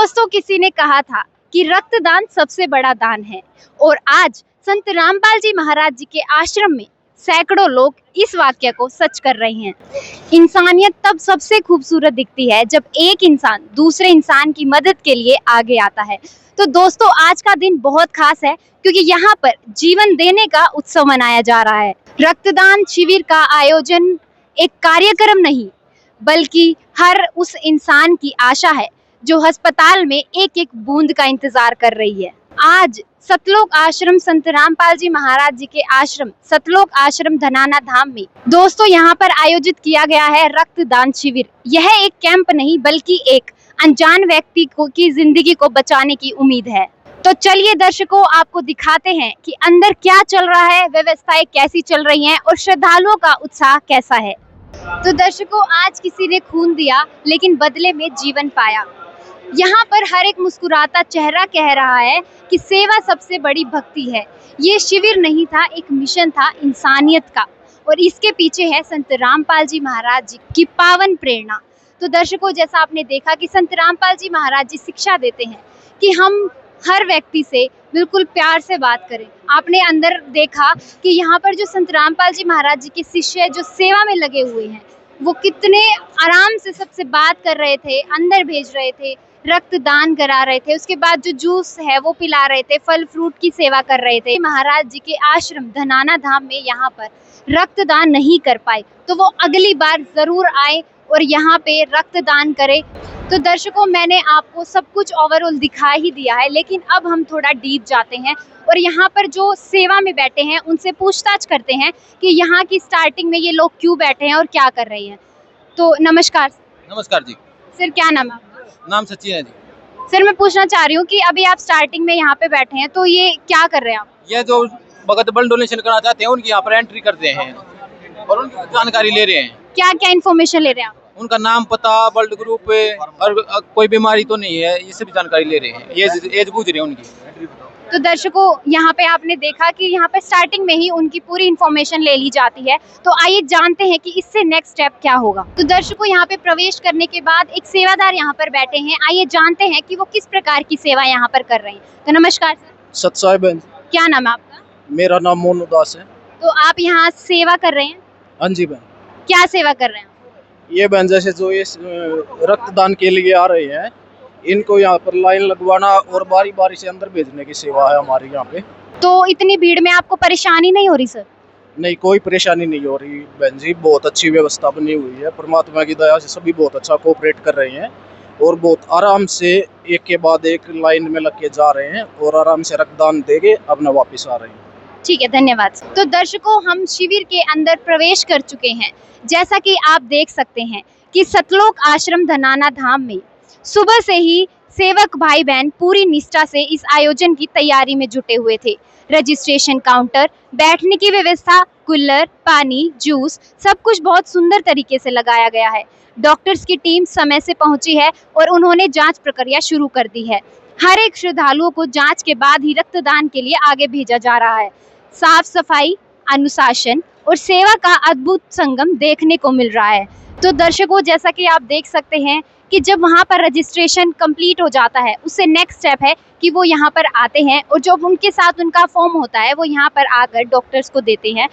दोस्तों, किसी ने कहा था कि रक्तदान सबसे बड़ा दान है और आज संत रामपाल जी महाराज जी के आश्रम में सैकड़ों लोग इस वाक्य को सच कर रहे हैं। इंसानियत तब सबसे खूबसूरत दिखती है जब एक इंसान दूसरे इंसान की मदद के लिए आगे आता है। तो दोस्तों, आज का दिन बहुत खास है क्योंकि यहाँ पर जीवन देने का उत्सव मनाया जा रहा है। रक्तदान शिविर का आयोजन एक कार्यक्रम नहीं बल्कि हर उस इंसान की आशा है जो अस्पताल में एक एक बूंद का इंतजार कर रही है। आज सतलोक आश्रम संत रामपाल जी महाराज जी के आश्रम सतलोक आश्रम धनाना धाम में दोस्तों यहाँ पर आयोजित किया गया है रक्तदान शिविर। यह एक कैंप नहीं बल्कि एक अनजान व्यक्ति की जिंदगी को बचाने की उम्मीद है। तो चलिए दर्शकों, आपको दिखाते हैं कि अंदर क्या चल रहा है, व्यवस्थाएं कैसी चल रही हैं और श्रद्धालुओं का उत्साह कैसा है। तो दर्शकों, आज किसी ने खून दिया लेकिन बदले में जीवन पाया। यहाँ पर हर एक मुस्कुराता चेहरा कह रहा है कि सेवा सबसे बड़ी भक्ति है। ये शिविर नहीं था, एक मिशन था इंसानियत का और इसके पीछे है संत रामपाल जी महाराज जी की पावन प्रेरणा। तो दर्शकों, जैसा आपने देखा कि संत रामपाल जी महाराज जी शिक्षा देते हैं कि हम हर व्यक्ति से बिल्कुल प्यार से बात करें। आपने अंदर देखा कि यहाँ पर जो संत रामपाल जी महाराज जी के शिष्य जो सेवा में लगे हुए हैं वो कितने आराम से सबसे बात कर रहे थे, अंदर भेज रहे थे, रक्तदान करा रहे थे, उसके बाद जो जूस है वो पिला रहे थे, फल फ्रूट की सेवा कर रहे थे। महाराज जी के आश्रम धनाना धाम में यहाँ पर रक्तदान नहीं कर पाए तो वो अगली बार जरूर आए और यहाँ पे रक्तदान करे। तो दर्शकों, मैंने आपको सब कुछ ओवरऑल दिखा ही दिया है, लेकिन अब हम थोड़ा डीप जाते हैं और यहाँ पर जो सेवा में बैठे हैं उनसे पूछताछ करते हैं कि यहाँ की स्टार्टिंग में ये लोग क्यों बैठे हैं और क्या कर रहे हैं। तो नमस्कार। नमस्कार जी। सर, क्या नाम है आपका? नाम सचिन है जी। सर, मैं पूछना चाह रही हूँ कि अभी आप स्टार्टिंग में यहाँ पे बैठे हैं तो ये क्या कर रहे हैं आप? ये जो भगत ब्लड डोनेशन करना चाहते हैं उनकी यहाँ पर एंट्री करते हैं और उनकी जानकारी ले रहे हैं। क्या क्या इन्फॉर्मेशन ले रहे हैं आप? उनका नाम, पता, ब्लड ग्रुप और कोई बीमारी तो नहीं है, ये सब जानकारी ले रहे हैं। ये एज पूछ रहे हैं उनकी। तो दर्शकों, यहाँ पे आपने देखा कि यहाँ पे स्टार्टिंग में ही उनकी पूरी इन्फॉर्मेशन ले ली जाती है। तो आइए जानते हैं कि इससे नेक्स्ट स्टेप क्या होगा। तो दर्शकों, यहाँ पे प्रवेश करने के बाद एक सेवादार यहाँ पर बैठे हैं। आइए जानते हैं कि वो किस प्रकार की सेवा यहाँ पर कर रहे हैं। तो नमस्कार सर। सत साहिब बहन। क्या नाम है आपका? मेरा नाम मोनू दास है। तो आप यहाँ सेवा कर रहे हैं? हाँ जी बहन। क्या सेवा कर रहे हैं? ये बहन जैसे जो ये रक्तदान के लिए आ रहे हैं इनको यहाँ पर लाइन लगवाना और बारी बारी से अंदर भेजने की सेवा है हमारे यहाँ पे। तो इतनी भीड़ में आपको परेशानी नहीं हो रही सर? नहीं, कोई परेशानी नहीं हो रही बहन जी। बहुत अच्छी व्यवस्था बनी हुई है, परमात्मा की दया से सभी बहुत अच्छा कोऑपरेट कर रहे हैं और बहुत आराम से एक के बाद एक लाइन में लग के जा रहे हैं और आराम से रक्तदान देके अपना वापस आ रहे हैं। ठीक है, धन्यवाद। तो दर्शकों, हम शिविर के अंदर प्रवेश कर चुके हैं। जैसा कि आप देख सकते हैं कि सतलोक आश्रम धनाना धाम में सुबह से ही सेवक भाई बहन पूरी निष्ठा से इस आयोजन की तैयारी में जुटे हुए थे। रजिस्ट्रेशन काउंटर, बैठने की व्यवस्था, कूलर, पानी, जूस, सब कुछ बहुत सुंदर तरीके से लगाया गया है। डॉक्टर्स की टीम समय से पहुंची है और उन्होंने जांच प्रक्रिया शुरू कर दी है। हर एक श्रद्धालुओं को जांच के बाद ही रक्तदान के लिए आगे भेजा जा रहा है। साफ सफाई, अनुशासन और सेवा का अद्भुत संगम देखने को मिल रहा है। तो दर्शकों, जैसा कि आप देख सकते हैं कि जब वहाँ पर रजिस्ट्रेशन कंप्लीट हो जाता है उससे नेक्स्ट स्टेप है कि वो यहाँ पर आते हैं और जो उनके साथ उनका फॉर्म होता है वो यहाँ पर आकर डॉक्टर्स को देते हैं।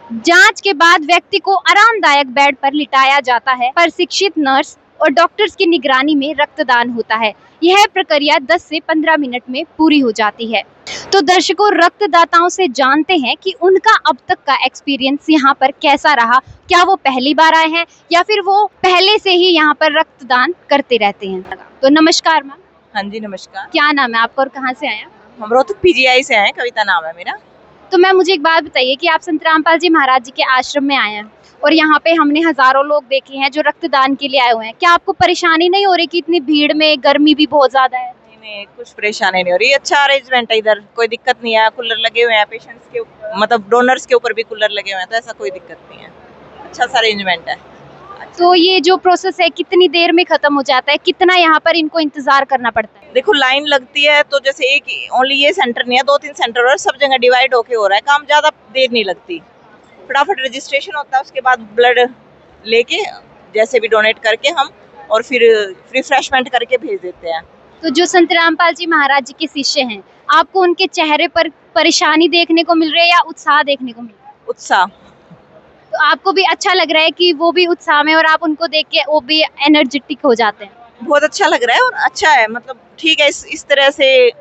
जांच के बाद व्यक्ति को आरामदायक बेड पर लिटाया जाता है। प्रशिक्षित नर्स और डॉक्टर्स की निगरानी में रक्तदान होता है। यह प्रक्रिया 10 से 15 मिनट में पूरी हो जाती है। तो दर्शकों, रक्तदाताओं से जानते हैं कि उनका अब तक का एक्सपीरियंस यहाँ पर कैसा रहा। क्या वो पहली बार आए हैं या फिर वो पहले से ही यहाँ पर रक्तदान करते रहते हैं। तो नमस्कार मैम। हाँ जी, नमस्कार। क्या नाम है आपका और कहाँ से आए हैं? हम रोहतक पीजीआई से हैं, कविता नाम है मेरा। तो मैम, मुझे एक बात बताइए कि आप संत रामपाल जी महाराज जी के आश्रम में आए हैं और यहाँ पे हमने हजारों लोग देखे हैं जो रक्तदान के लिए आए हुए हैं। क्या आपको परेशानी नहीं हो रही कि इतनी भीड़ में, गर्मी भी बहुत ज्यादा है? नहीं, कुछ परेशानी नहीं हो रही। अच्छा अरेंजमेंट है इधर, कोई दिक्कत नहीं है। कूलर लगे हुए हैं, पेशेंट्स के मतलब डोनर्स के ऊपर भी कूलर लगे हुए हैं, तो ऐसा कोई दिक्कत नहीं है। अच्छा सा अरेंजमेंट है। तो ये जो प्रोसेस है कितनी देर में खत्म हो जाता है? कितना यहाँ पर इनको इंतजार करना पड़ता है? देखो, लाइन लगती है तो जैसे एक ओनली ये सेंटर नहीं है, 2-3 सेंटर और सब जगह डिवाइड होके हो रहा है काम। ज्यादा देर नहीं लगती, फटाफट रजिस्ट्रेशन होता है, उसके बाद ब्लड लेके जैसे भी डोनेट करके हम और फिर रिफ्रेशमेंट करके भेज देते हैं। तो जो संत रामपाल जी महाराज जी के शिष्य हैं, आपको उनके चेहरे पर परेशानी देखने को मिल रही है या उत्साह देखने को मिल रहा है? उत्साह। तो आपको भी अच्छा लग रहा है कि वो भी उत्साह में और आप उनको देख के वो भी एनर्जेटिक हो जाते हैं? बहुत अच्छा लग रहा है और अच्छा है, मतलब ठीक है। इस तरह से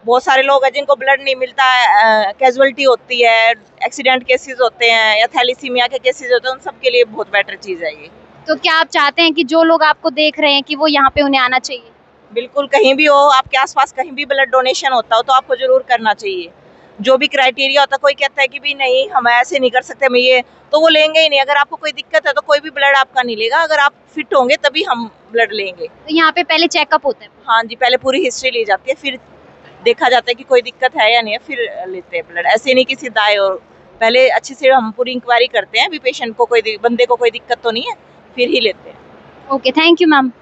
बहुत सारे लोग हैं जिनको ब्लड नहीं मिलता है, कैजुअलिटी होती है, एक्सीडेंट केसेस होते हैं या थैलीसीमिया के केसेस होते हैं, उन सब के लिए बहुत बेटर चीज़ है ये। तो क्या आप चाहते हैं कि जो लोग आपको देख रहे हैं कि वो यहाँ पे उन्हें आना चाहिए? बिल्कुल, कहीं भी हो आपके आसपास कहीं भी ब्लड डोनेशन होता हो तो आपको जरूर करना चाहिए। जो भी क्राइटेरिया होता है, कोई कहता है कि भी नहीं हम ऐसे नहीं कर सकते, हम ये, तो वो लेंगे ही नहीं। अगर आपको कोई दिक्कत है तो कोई भी ब्लड आपका नहीं लेगा, अगर आप फिट होंगे तभी हम ब्लड लेंगे। तो यहाँ पे पहले चेकअप होता है? हाँ जी, पहले पूरी हिस्ट्री ली जाती है, फिर देखा जाता है कि कोई दिक्कत है या नहीं है, फिर लेते हैं ब्लड। ऐसे नहीं कि सीधा आए, और पहले अच्छे से हम पूरी इंक्वायरी करते हैं भी पेशेंट को बंदे को कोई दिक्कत तो नहीं है, फिर ही लेते हैं। Okay, thank you ma'am.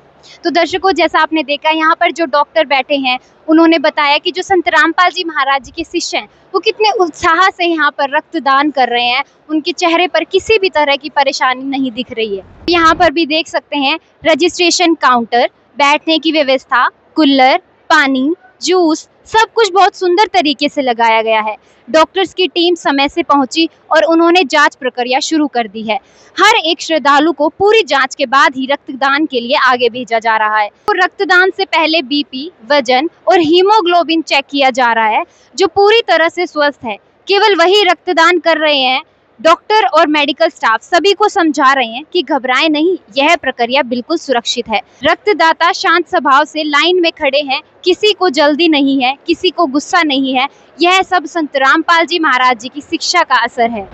तो दर्शकों, जैसा आपने देखा यहाँ पर जो डॉक्टर बैठे हैं उन्होंने बताया कि जो संत रामपाल जी महाराज जी के शिष्य हैं वो कितने उत्साह से यहाँ पर रक्तदान कर रहे हैं। उनके चेहरे पर किसी भी तरह की परेशानी नहीं दिख रही है। यहाँ पर भी देख सकते हैं रजिस्ट्रेशन काउंटर, बैठने की व्यवस्था, कूलर, पानी, जूस, सब कुछ बहुत सुंदर तरीके से लगाया गया है। डॉक्टर्स की टीम समय से पहुंची और उन्होंने जांच प्रक्रिया शुरू कर दी है। हर एक श्रद्धालु को पूरी जांच के बाद ही रक्तदान के लिए आगे भेजा जा रहा है। तो रक्तदान से पहले बीपी, वजन और हीमोग्लोबिन चेक किया जा रहा है। जो पूरी तरह से स्वस्थ है केवल वही रक्तदान कर रहे हैं। डॉक्टर और मेडिकल स्टाफ सभी को समझा रहे हैं कि घबराएं नहीं, यह प्रक्रिया बिल्कुल सुरक्षित है। रक्तदाता शांत स्वभाव से लाइन में खड़े हैं, किसी को जल्दी नहीं है, किसी को गुस्सा नहीं है। यह सब संत रामपाल जी महाराज जी की शिक्षा का असर है।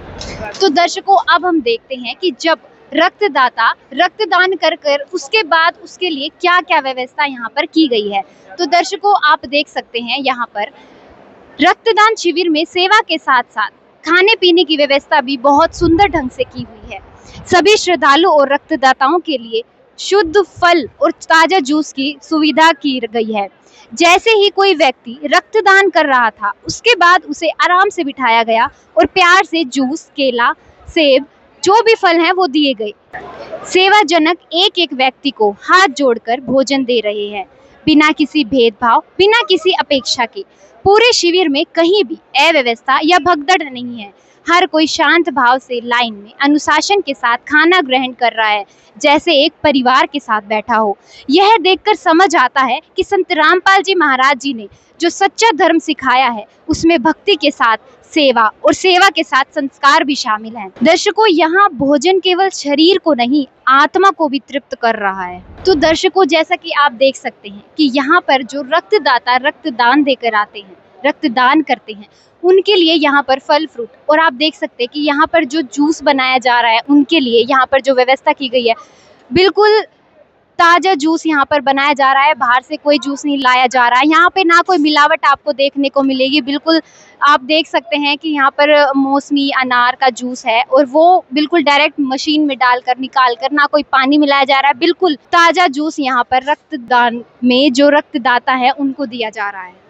तो दर्शकों, अब हम देखते हैं कि जब रक्तदाता रक्तदान कर उसके बाद उसके लिए क्या क्या व्यवस्था यहाँ पर की गई है। तो दर्शकों, आप देख सकते हैं यहाँ पर रक्तदान शिविर में सेवा के साथ साथ खाने पीने की व्यवस्था भी बहुत सुंदर ढंग से की हुई है। सभी श्रद्धालु और रक्तदाताओं के लिए शुद्ध फल और ताजा जूस की सुविधा की गई है। जैसे ही कोई व्यक्ति रक्तदान कर रहा था उसके बाद उसे आराम से बिठाया गया और प्यार से जूस, केला, सेब, जो भी फल हैं वो दिए गए। सेवाजनक एक एक व्यक्ति को हाथ जोड़कर भोजन दे रहे हैं, बिना किसी भेदभाव, बिना किसी अपेक्षा के। पूरे शिविर में कहीं भी अव्यवस्था या भगदड़ नहीं है। हर कोई शांत भाव से लाइन में अनुशासन के साथ खाना ग्रहण कर रहा है, जैसे एक परिवार के साथ बैठा हो। यह देखकर समझ आता है कि संत रामपाल जी महाराज जी ने जो सच्चा धर्म सिखाया है उसमें भक्ति के साथ सेवा और सेवा के साथ संस्कार भी शामिल हैं। दर्शकों, यहाँ भोजन केवल शरीर को नहीं, आत्मा को भी तृप्त कर रहा है। तो दर्शकों, जैसा कि आप देख सकते हैं कि यहाँ पर जो रक्तदाता रक्तदान देकर आते हैं, रक्तदान करते हैं, उनके लिए यहाँ पर फल फ्रूट, और आप देख सकते हैं कि यहाँ पर जो जूस बनाया जा रहा है उनके लिए यहाँ पर जो व्यवस्था की गई है, बिल्कुल ताज़ा जूस यहाँ पर बनाया जा रहा है। बाहर से कोई जूस नहीं लाया जा रहा है। यहाँ पे ना कोई मिलावट आपको देखने को मिलेगी। बिल्कुल आप देख सकते हैं कि यहाँ पर मौसमी अनार का जूस है और वो बिल्कुल डायरेक्ट मशीन में डालकर निकाल कर, ना कोई पानी मिलाया जा रहा है। बिल्कुल ताज़ा जूस यहाँ पर रक्तदान में जो रक्तदाता है उनको दिया जा रहा है।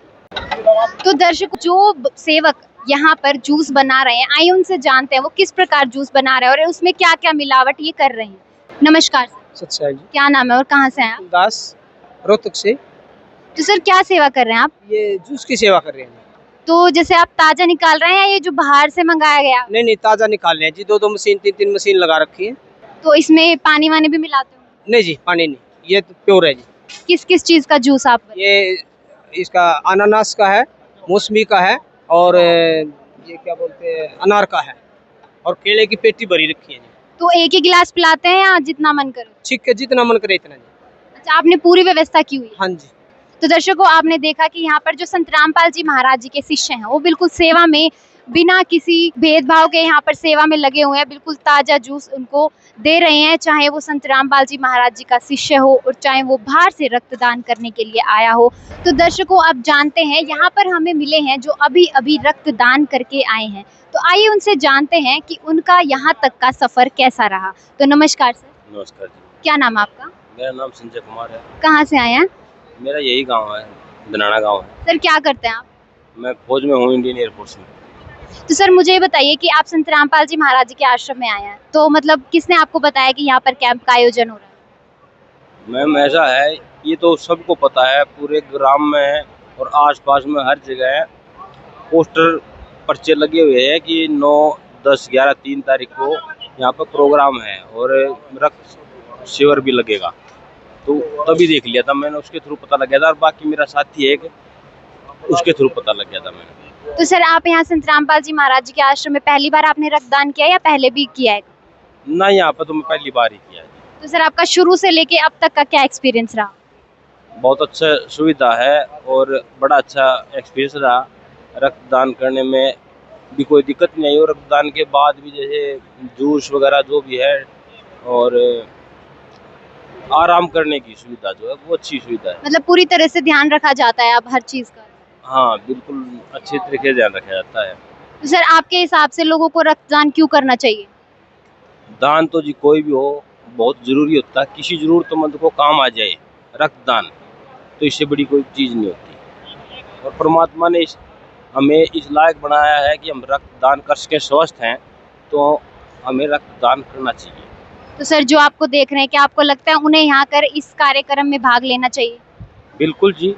तो दर्शक, जो सेवक यहाँ पर जूस बना रहे हैं, आइए उनसे जानते हैं वो किस प्रकार जूस बना रहे हैं और उसमें क्या क्या मिलावट ये कर रहे हैं। नमस्कार सच्चाई जी। क्या नाम है और कहाँ से हैं आप? दास, रोहतक से। तो सर, क्या सेवा कर रहे हैं आप? ये जूस की सेवा कर रहे हैं। तो जैसे आप ताजा निकाल रहे हैं, ये जो बाहर से मंगाया गया? नहीं, ताजा निकाल रहे हैं जी। दो मशीन, तीन मशीन लगा रखी है। तो इसमें पानी वानी भी मिलाते हो? नहीं जी, पानी नहीं, ये तो प्योर है जी। किस किस चीज का जूस आप? ये इसका अनानास का है, मौसमी का है, और ये क्या बोलते हैं, अनार का है, और केले की पेटी भरी रखी है जी। तो एक ही गिलास पिलाते हैं या जितना मन करे? ठीक है, जितना मन करे इतना जी। अच्छा, आपने पूरी व्यवस्था की हुई है? हाँ जी। तो दर्शकों, आपने देखा कि यहाँ पर जो संत रामपाल जी महाराज जी के शिष्य हैं वो बिल्कुल सेवा में, बिना किसी भेदभाव के यहाँ पर सेवा में लगे हुए हैं। बिल्कुल ताज़ा जूस उनको दे रहे हैं, चाहे वो संत रामपाल जी महाराज जी का शिष्य हो और चाहे वो बाहर से रक्तदान करने के लिए आया हो। तो दर्शकों, आप जानते हैं यहाँ पर हमें मिले हैं जो अभी अभी रक्तदान करके आए हैं। तो आइए उनसे जानते हैं कि उनका यहाँ तक का सफ़र कैसा रहा। तो नमस्कार सर। नमस्कार जी। क्या नाम है आपका? मेरा नाम संजय कुमार है। कहाँ से आए हैं? मेरा यही गांव है, दनाना गांव है। सर, क्या करते हैं आप? मैं फौज में हूँ, इंडियन एयरफोर्स में। तो सर, मुझे ये बताइए कि आप संत रामपाल जी महाराज जी के आश्रम में आए हैं, तो मतलब किसने आपको बताया कि यहाँ पर कैंप का आयोजन हो रहा है? मैम, ऐसा है ये तो सबको पता है, पूरे ग्राम में है और आसपास में हर जगह है। पोस्टर पर्चे लगे हुए हैं कि 9, 10, 11, 3 तारीख को यहाँ पर प्रोग्राम है और रक्त शिविर भी लगेगा। तो तभी देख लिया था मैंने, उसके थ्रू पता लग गया था। और बाकी मेरा साथी है एक, उसके थ्रू पता लग गया था मैंने। तो सर आप यहाँ संत रामपाल जी महाराज जी के आश्रम में पहली बार आपने रक्तदान किया या पहले भी किया है? ना, यहाँ पर तो मैं पहली बार ही किया है। तो सर आपका शुरू से लेके अब तक का क्या एक्सपीरियंस रहा? बहुत अच्छा सुविधा है और बड़ा अच्छा एक्सपीरियंस रहा। रक्तदान करने में भी कोई दिक्कत नहीं आई और रक्तदान के बाद भी जैसे जूस वगैरह जो भी है और आराम करने की सुविधा जो है वो अच्छी सुविधा है। मतलब पूरी तरह से ध्यान रखा जाता है अब हर चीज का? हाँ, बिल्कुल अच्छे तरीके से ध्यान रखा जाता है। तो सर आपके हिसाब से लोगों को रक्तदान क्यों करना चाहिए? दान तो जी कोई भी हो बहुत ज़रूरी होता है, किसी ज़रूरतमंद को काम आ जाए रक्तदान, तो इससे बड़ी कोई चीज़ नहीं होती। और परमात्मा ने हमें इस लायक बनाया है कि हम रक्तदान कर सकें, स्वस्थ हैं तो हमें रक्तदान करना चाहिए। तो सर जो आपको देख रहे हैं, क्या आपको लगता है उन्हें यहाँ कर इस कार्यक्रम में भाग लेना चाहिए? बिल्कुल जी,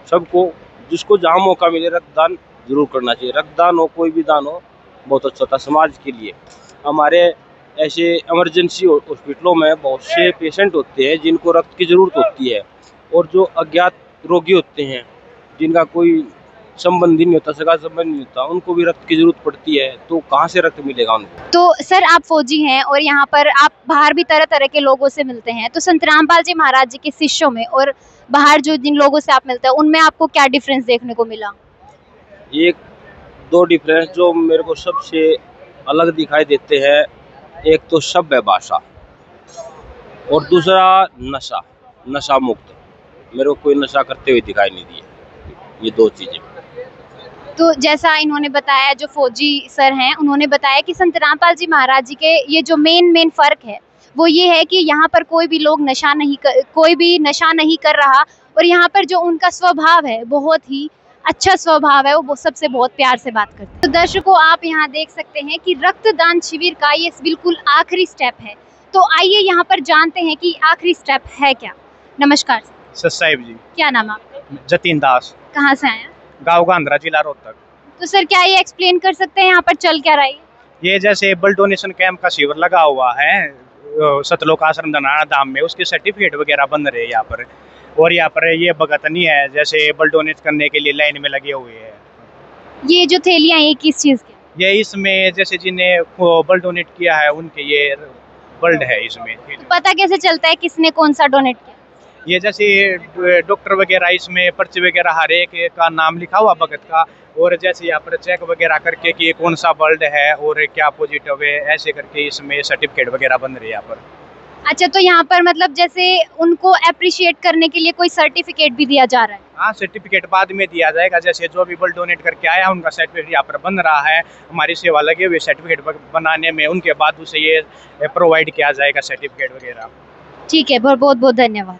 सबको जिसको जहाँ मौका मिले रक्तदान जरूर करना चाहिए। रक्तदान हो कोई भी दान हो बहुत अच्छा होता है समाज के लिए। हमारे ऐसे इमरजेंसी हॉस्पिटलों में बहुत से पेशेंट होते हैं जिनको रक्त की ज़रूरत होती है और जो अज्ञात रोगी होते हैं जिनका कोई संबंधी नहीं होता, सगा संबंध नहीं होता, उनको भी रक्त की ज़रूरत पड़ती है, तो कहाँ से रक्त मिलेगा उनको? तो सर आप फौजी हैं और यहाँ पर आप बाहर भी तरह तरह के लोगों से मिलते हैं, तो संत रामपाल जी महाराज जी के शिष्यों में और बाहर जो जिन लोगों से आप मिलते हैं उनमें आपको क्या डिफरेंस देखने को मिला? एक दो डिफरेंस जो मेरे को सबसे अलग दिखाई देते हैं, एक तो सभ्य भाषा और दूसरा नशा मुक्त। मेरे को कोई नशा करते हुए दिखाई नहीं दिए, ये 2 चीज़ें। तो जैसा इन्होंने बताया, जो फौजी सर हैं उन्होंने बताया कि संत रामपाल जी महाराज जी के ये जो मेन फर्क है वो ये है कि यहाँ पर कोई भी नशा नहीं कर रहा और यहाँ पर जो उनका स्वभाव है बहुत ही अच्छा स्वभाव है, वो सबसे बहुत प्यार से बात करते हैं। तो दर्शकों आप यहाँ देख सकते हैं कि रक्तदान शिविर का ये बिल्कुल आखिरी स्टेप है, तो आइए यहाँ पर जानते हैं कि आखिरी स्टेप है क्या। नमस्कार सर साहिब जी। क्या नाम आपका? जतीन दास, कहाँ से आए? गाँव गांधरा, जिला रोहतक। तो सर क्या ये एक्सप्लेन कर सकते हैं यहाँ पर चल क्या रहा है? ये जैसे ब्लड डोनेशन कैंप का शिविर लगा हुआ है सतलोक आश्रम धनाना धाम में, उसके सर्टिफिकेट वगैरह बन रहे हैं यहाँ पर। और यहाँ पर ये भगतनी है जैसे ब्लड डोनेट करने के लिए लाइन में लगे हुए हैं। ये जो थैलियाँ ये किस चीज़ की? ये इसमें जैसे जिन्हें ब्लड डोनेट किया है उनके ये ब्लड है इसमें। पता कैसे चलता है किसने कौन सा डोनेट किया? ये जैसे डॉक्टर वगैरह इसमें पर्ची वगैरह हर एक का नाम लिखा हुआ भगत का, और जैसे यहाँ पर चेक वगैरह करके कि कौन सा ब्लड है और क्या पॉजिटिव है, ऐसे करके इसमें सर्टिफिकेट वगैरह बन रहे हैं यहाँ पर। अच्छा, तो यहाँ पर मतलब जैसे उनको अप्रिशिएट करने के लिए कोई सर्टिफिकेट भी दिया जा रहा है? हाँ, सर्टिफिकेट बाद में दिया जाएगा। जैसे जो भी ब्लड डोनेट करके आया उनका सर्टिफिकेट यहाँ पर बन रहा है, हमारी सेवा लगे हुए सर्टिफिकेट बनाने में, उनके बाद उसे ये प्रोवाइड किया जाएगा सर्टिफिकेट वगैरह। ठीक है, बहुत बहुत धन्यवाद।